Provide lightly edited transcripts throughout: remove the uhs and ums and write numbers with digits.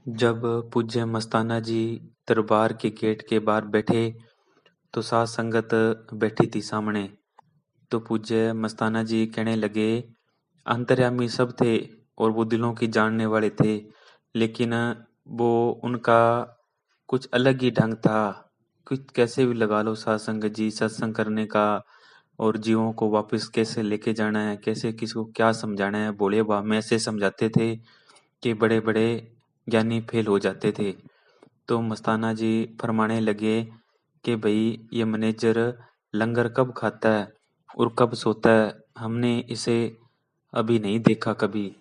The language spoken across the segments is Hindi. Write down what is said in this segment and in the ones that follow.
जब पूज्य मस्ताना जी दरबार के गेट के बाहर बैठे तो साध संगत बैठी थी सामने। तो पूज्य मस्ताना जी कहने लगे, अंतर्यामी सब थे और वो दिलों की जानने वाले थे, लेकिन वो उनका कुछ अलग ही ढंग था। कुछ कैसे भी लगा लो साध संगत जी, सत्संग करने का और जीवों को वापस कैसे लेके जाना है, कैसे किसको क्या समझाना है, भोले बाबा में ऐसे समझाते थे कि बड़े बड़े ज्ञानी फेल हो जाते थे। तो मस्ताना जी फरमाने लगे कि भाई ये मैनेजर लंगर कब खाता है और कब सोता है, हमने इसे अभी नहीं देखा कभी।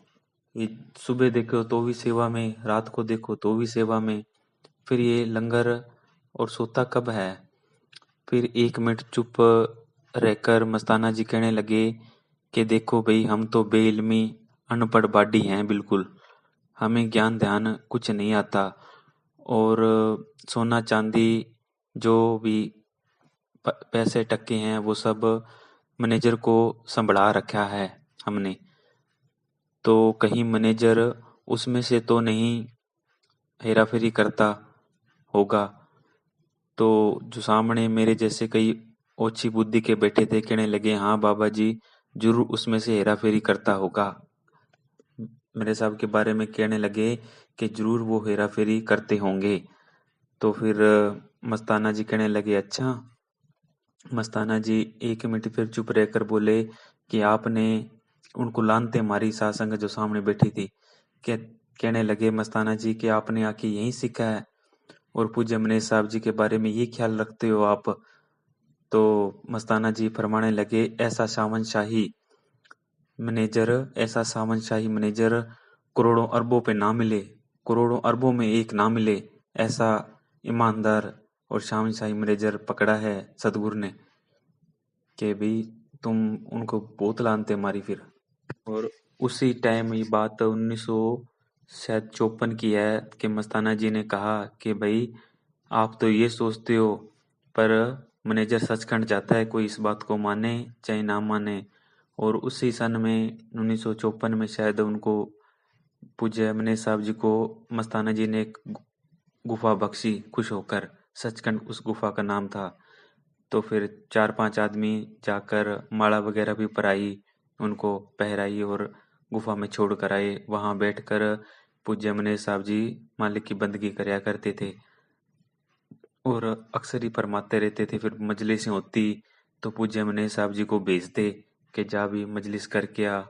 ये सुबह देखो तो भी सेवा में, रात को देखो तो भी सेवा में, फिर ये लंगर और सोता कब है। फिर 1 मिनट चुप रहकर मस्ताना जी कहने लगे कि देखो भाई, हम तो बेइल्मी अनपढ़ बाडी हैं बिल्कुल, हमें ज्ञान ध्यान कुछ नहीं आता, और सोना चांदी जो भी पैसे टके हैं वो सब मैनेजर को संभला रखा है हमने। तो कहीं मैनेजर उसमें से तो नहीं हेरा फेरी करता होगा। तो जो सामने मेरे जैसे कई ओछी बुद्धि के बैठे थे कहने लगे, हाँ बाबा जी, जरूर उसमें से हेरा फेरी करता होगा। मेरे साहब के बारे में कहने लगे कि जरूर वो हेरा फेरी करते होंगे। तो फिर मस्ताना जी कहने लगे, अच्छा। मस्ताना जी 1 मिनट फिर चुप रहकर बोले कि आपने उनको लानते मारी सासंग जो सामने बैठी थी। कहने लगे मस्ताना जी कि आपने आके यही सीखा है और पूज्य मनीष साहब जी के बारे में ये ख्याल रखते हो आप। तो मस्ताना जी फरमाने लगे, ऐसा सावन शाही मैनेजर करोड़ों अरबों पे ना मिले, करोड़ों अरबों में एक ना मिले, ऐसा ईमानदार और शावन शाही मैनेजर पकड़ा है सदगुरु ने कि भाई तुम उनको बहुत लानते मारी फिर। और उसी टाइम ये बात 1954 की है कि मस्ताना जी ने कहा कि भाई आप तो ये सोचते हो, पर मैनेजर सचखंड जाता है, कोई इस बात को माने चाहे ना माने। और उसी सन में 1954 में शायद उनको पूज्य मनीष साहब जी को मस्ताना जी ने एक गुफा बख्शी खुश होकर, सचखंड उस गुफा का नाम था। तो फिर 4-5 आदमी जाकर माला वगैरह भी पराई, उनको पहराई और गुफा में छोड़ कर आए। वहां बैठकर पूज्य मनीष साहब जी मालिक की बंदगी करया करते थे और अक्सर ही फरमाते रहते थे। फिर मजलिसें होती तो पूज्य मनीष साहब जी को भेजते कि जा भी मजलिस करके आ,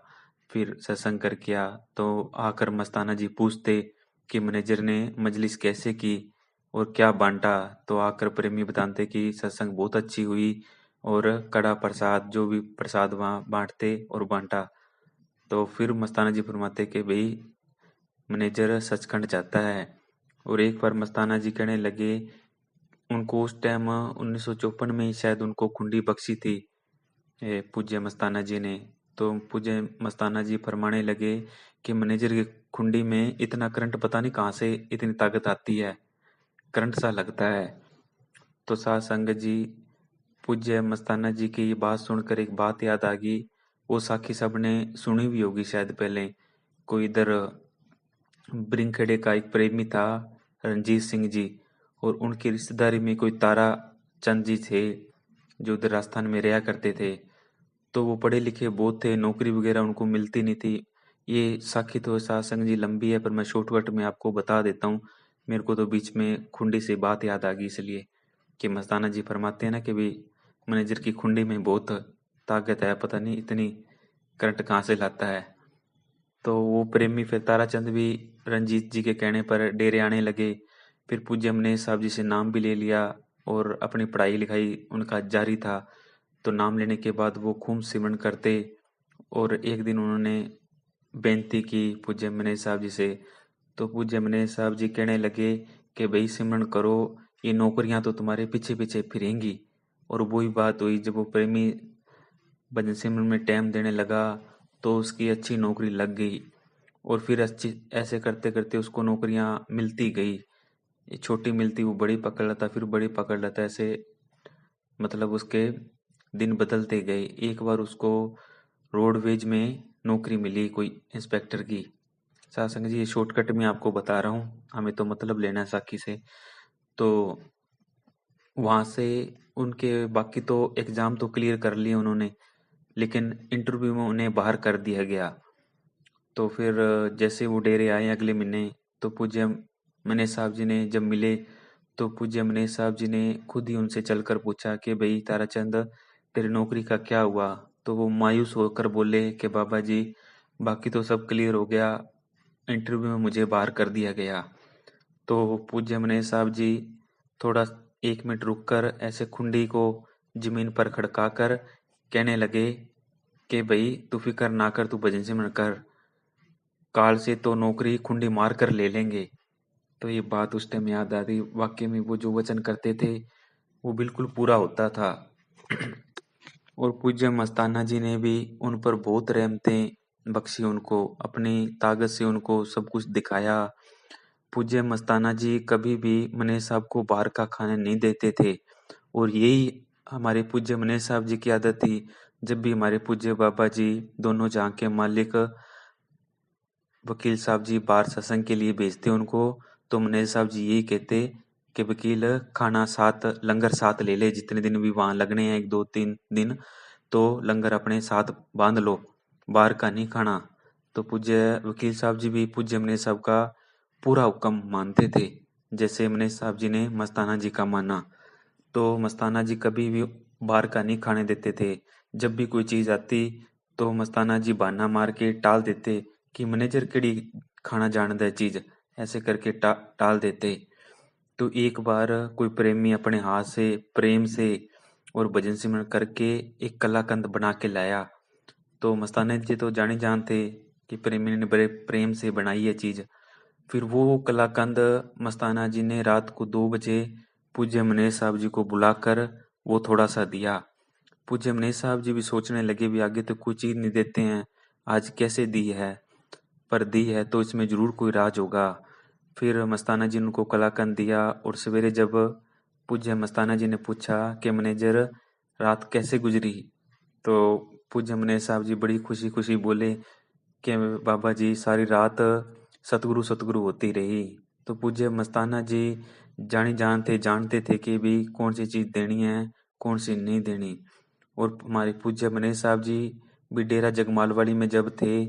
फिर सत्संग करके आ। तो आकर मस्ताना जी पूछते कि मैनेजर ने मजलिस कैसे की और क्या बांटा। तो आकर प्रेमी बताते कि सत्संग बहुत अच्छी हुई और कड़ा प्रसाद, जो भी प्रसाद वहाँ बांटते और बांटा। तो फिर मस्ताना जी फरमाते कि भाई मैनेजर सचखंड जाता है। और एक बार मस्ताना जी कहने लगे, उनको उस टाइम 1954 में ही शायद उनको खुंडी बख्शी थी पूज्य मस्ताना जी ने। तो पूज्य मस्ताना जी फरमाने लगे कि मैनेजर की खुंडी में इतना करंट पता नहीं कहाँ से इतनी ताकत आती है, करंट सा लगता है। तो साध संगत जी, पूज्य मस्ताना जी की ये बात सुनकर एक बात याद आ गई। वो साखी सबने सुनी भी होगी शायद पहले। कोई इधर ब्रिंगखेड़े का एक प्रेमी था, रणजीत सिंह जी, और उनकी रिश्तेदारी में कोई तारा चंद जी थे जो उधर राजस्थान में रहा करते थे। तो वो पढ़े लिखे बहुत थे, नौकरी वगैरह उनको मिलती नहीं थी। ये साखी तो सासंग जी लंबी है, पर मैं शॉर्टकट में आपको बता देता हूँ। मेरे को तो बीच में खुंडी से बात याद आ गई इसलिए कि मस्ताना जी फरमाते हैं ना कि भाई मैनेजर की खुंडी में बहुत ताकत है, पता नहीं इतनी करंट कहाँ से लाता है। तो वो प्रेमी फिर ताराचंद भी रंजीत जी के कहने पर डेरे आने लगे। फिर पूज्य मनीष साहब जी से नाम भी ले लिया और अपनी पढ़ाई लिखाई उनका जारी था। तो नाम लेने के बाद वो खूब सिमरन करते और एक दिन उन्होंने बेनती की पूज्य मनीष साहब जी से। तो पूज्य मनीष साहब जी कहने लगे कि भाई सिमरन करो, ये नौकरियां तो तुम्हारे पीछे पीछे फिरेंगी। और वही बात हुई, जब वो प्रेमी भजन सिमरन में टाइम देने लगा तो उसकी अच्छी नौकरी लग गई। और फिर अच्छी ऐसे करते करते उसको नौकरियां मिलती गई। ये छोटी मिलती वो बड़ी पकड़ लेता, फिर बड़ी पकड़ लेता, ऐसे मतलब उसके दिन बदलते गए। एक बार उसको रोडवेज में नौकरी मिली कोई इंस्पेक्टर की। सात संगत जी ये शॉर्टकट में आपको बता रहा हूँ, हमें तो मतलब लेना है साखी से। तो वहां से उनके बाकी तो एग्जाम तो क्लियर कर लिए उन्होंने, लेकिन इंटरव्यू में उन्हें बाहर कर दिया गया। तो फिर जैसे वो डेरे आए अगले महीने, तो पूज्य मनीष साहब जी ने जब मिले, तो पूज्य मनीष साहब जी ने खुद ही उनसे चलकर पूछा कि भाई ताराचंद, तेरी नौकरी का क्या हुआ? तो वो मायूस होकर बोले कि बाबा जी, बाकी तो सब क्लियर हो गया, इंटरव्यू में मुझे बाहर कर दिया गया। तो पूज्य मनीष साहब जी थोड़ा 1 मिनट रुककर ऐसे खुंडी को जमीन पर खड़काकर कहने लगे कि भाई तू फिक्र ना कर, तू भजन सिमरन कर, काल से तो नौकरी खुंडी मार कर ले लेंगे। तो ये बात उस टाइम याद आ रही, वाकई में वो जो वचन करते थे वो बिल्कुल पूरा होता था। और पूज्य मस्ताना जी ने भी उन पर बहुत रहमतें बख्शी, उनको अपनी ताकत से उनको सब कुछ दिखाया। पूज्य मस्ताना जी कभी भी मनीष साहब को बाहर का खाने नहीं देते थे, और यही हमारे पूज्य मनीष साहब जी की आदत थी। जब भी हमारे पूज्य बाबा जी दोनों जहां के मालिक वकील साहब जी बाहर सत्संग के लिए भेजते उनको, तो मनीष साहब जी यही कहते कि वकील खाना साथ, लंगर साथ ले ले, जितने दिन भी वहां लगने हैं 1 2 3 दिन, तो लंगर अपने साथ बांध लो, बाहर का नहीं खाना। तो पूज्य वकील साहब जी भी पूज्य मनीष साहब का पूरा हुक्म मानते थे, जैसे मनीष साहब जी ने मस्ताना जी का माना। तो मस्ताना जी कभी भी बाहर का नहीं खाने देते थे। जब भी कोई चीज आती तो मस्ताना जी बहाना मार के टाल देते कि मैनेजर केड़ी खाना जानदा है चीज, ऐसे करके टाल देते। तो एक बार कोई प्रेमी अपने हाथ से प्रेम से और भजन सिमरन करके एक कलाकंद बना के लाया। तो मस्ताना जी तो जाने जान थे कि प्रेमी ने बड़े प्रेम से बनाई है चीज। फिर वो कलाकंद मस्ताना जी ने रात को 2 बजे पूज्य मनीष साहब जी को बुलाकर वो थोड़ा सा दिया। पूज्य मनीष साहब जी भी सोचने लगे भी आगे तो कोई चीज नहीं देते हैं, आज कैसे दी है, पर दी है तो इसमें जरूर कोई राज होगा। फिर मस्ताना जी ने उनको कलाकंद दिया, और सवेरे जब पूज्य मस्ताना जी ने पूछा कि मैनेजर रात कैसे गुजरी, तो पूज्य मनीष साहब जी बड़ी खुशी खुशी बोले कि बाबा जी सारी रात सतगुरु सतगुरु होती रही। तो पूज्य मस्ताना जी जानते थे कि भी कौन सी चीज देनी है, कौन सी नहीं देनी। और हमारे पूज्य मनीष साहब जी भी डेरा जगमालवाड़ी में जब थे,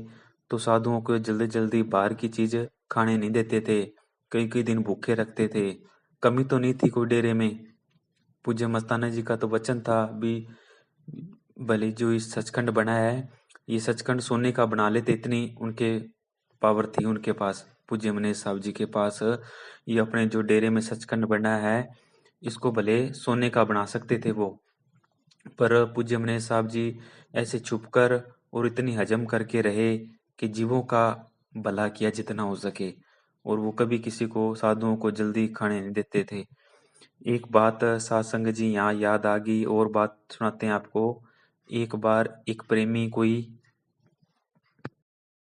तो साधुओं को जल्दी जल्दी बाहर की चीज खाने नहीं देते थे, कई कई दिन भूखे रखते थे। कमी तो नहीं थी कोई डेरे में। पूज्य मस्ताना जी का तो वचन था भी, भले जो इस सचखंड बना है, ये सचखंड सोने का बना लेते, इतनी उनके पावर थी उनके पास, पूज्य मनीष साहब जी के पास। ये अपने जो डेरे में सचखंड बना है, इसको भले सोने का बना सकते थे वो, पर पूज्य मनीष साहब जी ऐसे छुपकर और इतनी हजम करके रहे कि जीवों का भला किया जितना हो सके, और वो कभी किसी को साधुओं को जल्दी खाने नहीं देते थे। एक बात सासंग जी यहाँ याद आ गई, और बात सुनाते हैं आपको। एक बार एक प्रेमी कोई